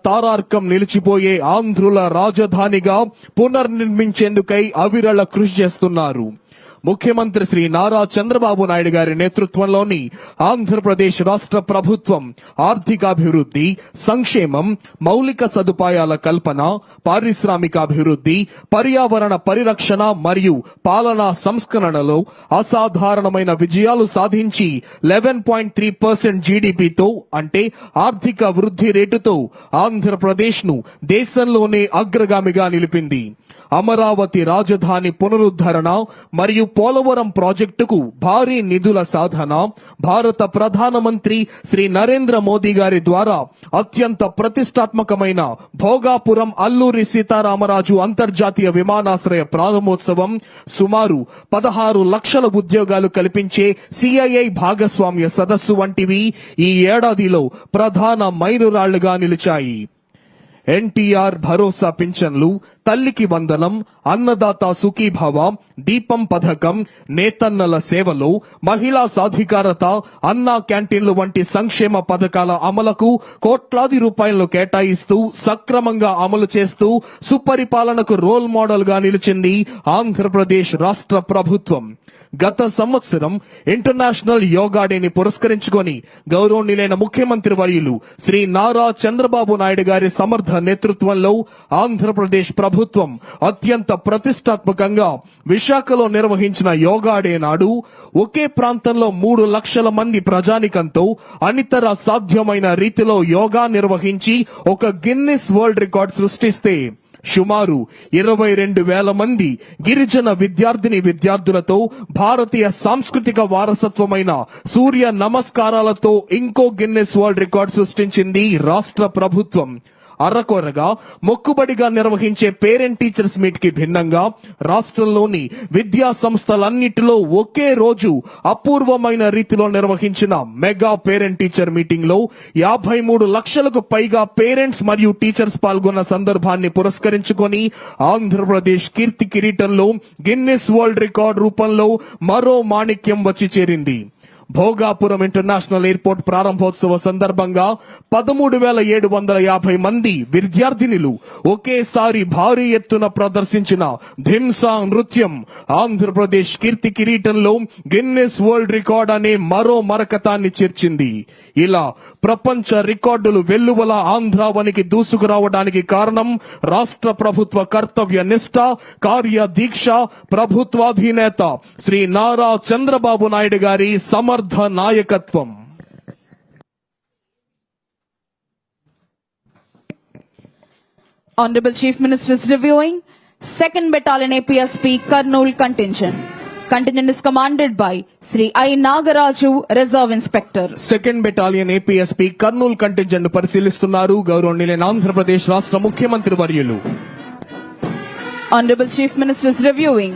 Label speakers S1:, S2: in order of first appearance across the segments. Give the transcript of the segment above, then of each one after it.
S1: తారార్కం నిలిచిపోయే ఆంధ్రుల రాజధానిగా పునర్నిర్మించేందుకై అవిరళ కృషి చేస్తున్నారు. ముఖ్యమంత్రి శ్రీ నారా చంద్రబాబు నాయుడు గారి నేతృత్వంలోని ఆంధ్రప్రదేశ్ రాష్ట్ర ప్రభుత్వం ఆర్థికాభివృద్ధి, సంక్షేమం, మౌలిక సదుపాయాల కల్పన, పారిశ్రామికాభివృద్ధి, పర్యావరణ పరిరక్షణ మరియు పాలనా సంస్కరణలో అసాధారణమైన విజయాలు సాధించి 11.3% జీడీపీతో అంటే ఆర్థిక వృద్ధి రేటుతో ఆంధ్రప్రదేశ్ ను దేశంలోనే అగ్రగామిగా నిలిపింది. అమరావతి రాజధాని పునరుద్ధరణ మరియు పోలవరం ప్రాజెక్టుకు భారీ నిధుల సాధన భారత ప్రధానమంత్రి శ్రీ నరేంద్ర మోదీ గారి ద్వారా అత్యంత ప్రతిష్టాత్మకమైన భోగాపురం అల్లూరి సీతారామరాజు అంతర్జాతీయ విమానాశ్రయ ప్రారంభోత్సవం, సుమారు 16 లక్షల ఉద్యోగాలు కల్పించే సిఐఐ భాగస్వామ్య సదస్సు వంటివి ఈ ఏడాదిలో ప్రధాన మైలురాళ్లుగా నిలిచాయి. ఎన్టీఆర్ భరోసా పింఛన్లు, తల్లికి వందనం, అన్నదాత సుఖీభవ, దీపం పథకం, నేతన్నల సేవలో, మహిళా సాధికారత, అన్నా క్యాంటీన్లు వంటి సంక్షేమ పథకాల అమలుకు కోట్లాది రూపాయలను కేటాయిస్తూ సక్రమంగా అమలు చేస్తూ సుపరిపాలనకు రోల్ మోడల్ గా నిలిచింది ఆంధ్రప్రదేశ్ రాష్ట్ర ప్రభుత్వం. గత సంవత్సరం ఇంటర్నేషనల్ యోగా డేని పురస్కరించుకొని గౌరవనీయులైన ముఖ్యమంత్రి వర్యులు శ్రీ నారా చంద్రబాబు నాయుడు గారి సమర్థ నేతృత్వంలో ఆంధ్రప్రదేశ్ ప్రభుత్వం అత్యంత ప్రతిష్టాత్మకంగా విశాఖలో నిర్వహించిన యోగా డే నాడు ఒకే ప్రాంతంలో 3 లక్షల మంది ప్రజానికంతో అనితర సాధ్యమైన రీతిలో యోగా నిర్వహించి ఒక గిన్నిస్ వరల్డ్ రికార్డ్ సృష్టిస్తే సుమారు 22,000 మంది గిరిజన విద్యార్థులతో భారతీయ సాంస్కృతిక వారసత్వమైన సూర్య నమస్కారాలతో ఇంకో గిన్నెస్ వరల్డ్ రికార్డ్ సృష్టించింది రాష్ట్ర ప్రభుత్వం. అరకొరగా మొక్కుబడిగా నిర్వహించే పేరెంట్ టీచర్స్ మీట్ కి భిన్నంగా రాష్ట్రంలోని విద్యా సంస్థలన్నిటిలో ఒకే రోజు అపూర్వమైన రీతిలో నిర్వహించిన మెగా పేరెంట్ టీచర్ మీటింగ్ లో 53 లక్షలకు పైగా పేరెంట్స్ మరియు టీచర్స్ పాల్గొన్న సందర్భాన్ని పురస్కరించుకొని ఆంధ్రప్రదేశ్ కీర్తి కిరీటంలో గిన్నిస్ వరల్డ్ రికార్డ్ రూపంలో మరో మాణిక్యం వచ్చి చేరింది. భోగాపురం ఇంటర్నేషనల్ ఎయిర్పోర్ట్ ప్రారంభోత్సవ సందర్భంగా 13,750 మంది విద్యార్థినులు ఒకేసారి భారీ ఎత్తున ప్రదర్శించిన ధింసా నృత్యం ఆంధ్రప్రదేశ్ కీర్తి కిరీటంలో గిన్నిస్ వరల్డ్ రికార్డ్ అనే మరో మరకతాన్ని చేర్చింది. ఇలా ప్రపంచ రికార్డులు వెల్లువల ఆంధ్రావనికి దూసుకురావడానికి కారణం రాష్ట్ర ప్రభుత్వ కర్తవ్య నిష్ఠ, కార్యదీక్ష, ప్రభుత్వాధినేత శ్రీ నారా చంద్రబాబు నాయుడు గారి సమర్థ నాయకత్వం.
S2: Honorable Chief Minister is reviewing 2nd Battalion APSP Kurnool contingent. Contingent is commanded by Sri I. Nagaraju, Reserve Inspector.
S1: 2nd Battalion APSP Kurnool contingent పరిశీలిస్తున్నారు గౌరవనీయులైన ఆంధ్రప్రదేశ్ రాష్ట్ర ముఖ్యమంత్రి వర్యులు.
S2: Honorable Chief Minister is reviewing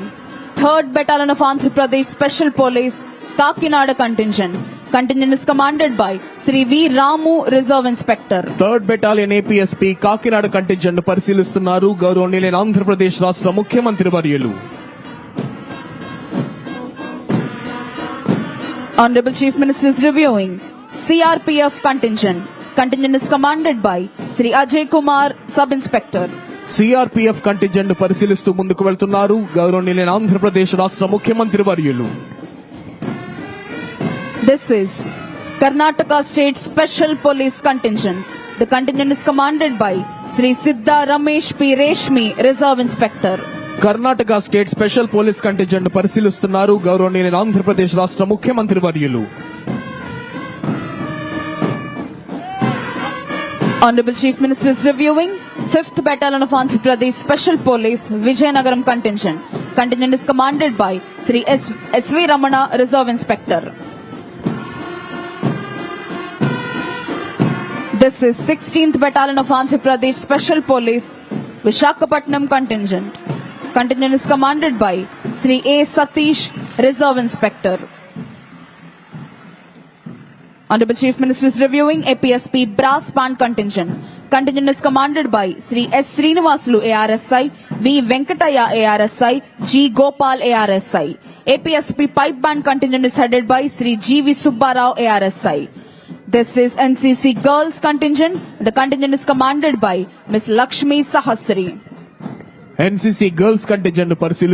S2: 3rd Battalion of Andhra Pradesh Special Police Kakinada contingent. Contingent is commanded by Sri V. Ramu, Reserve Inspector.
S1: 3rd Battalion APSP Kakinada contingent పరిశీలిస్తున్నారు గౌరవనీయులైన ఆంధ్రప్రదేశ్ రాష్ట్ర ముఖ్యమంత్రి వర్యులు.
S2: Honorable Chief Minister is reviewing CRPF contingent. Contingent is commanded by Sri Ajay Kumar, Sub Inspector.
S1: CRPF contingent పరిశీలిస్తూ ముందుకు వెళ్తున్నారు గౌరవనీయులైన ఆంధ్రప్రదేశ్ రాష్ట్ర ముఖ్యమంత్రి వర్యులు.
S2: This is Karnataka State Special Police Contingent. The contingent is commanded by Sri Siddha Ramesh P. Reshmi, Reserve Inspector.
S1: Karnataka state special police contingent పరిశీలిస్తున్నారు గౌరవనీయులైన ఆంధ్రప్రదేశ్ రాష్ట్ర ముఖ్యమంత్రి వర్యులు.
S2: Honorable Chief Minister is reviewing 5th Battalion of Andhra Pradesh Special Police Vijayanagaram contingent. Contingent is commanded by Sri S.V. Ramana, Reserve Inspector. This is 16th Battalion of Andhra Pradesh Special Police Visakhapatnam contingent. Contingent is commanded by Sri A. Satish, Reserve Inspector. Honorable Chief Minister is reviewing APSP Brass Band contingent. Contingent is commanded by Sri S. Srinivasulu ARSI, V. Venkataya ARSI, G. Gopal ARSI. APSP Pipe Band contingent is headed by Sri G. V. Subbarao ARSI. This is NCC Girls Contingent. The contingent is commanded by Miss Lakshmi Sahasri.
S1: NCC girls contingent పరిశీలిస్తున్న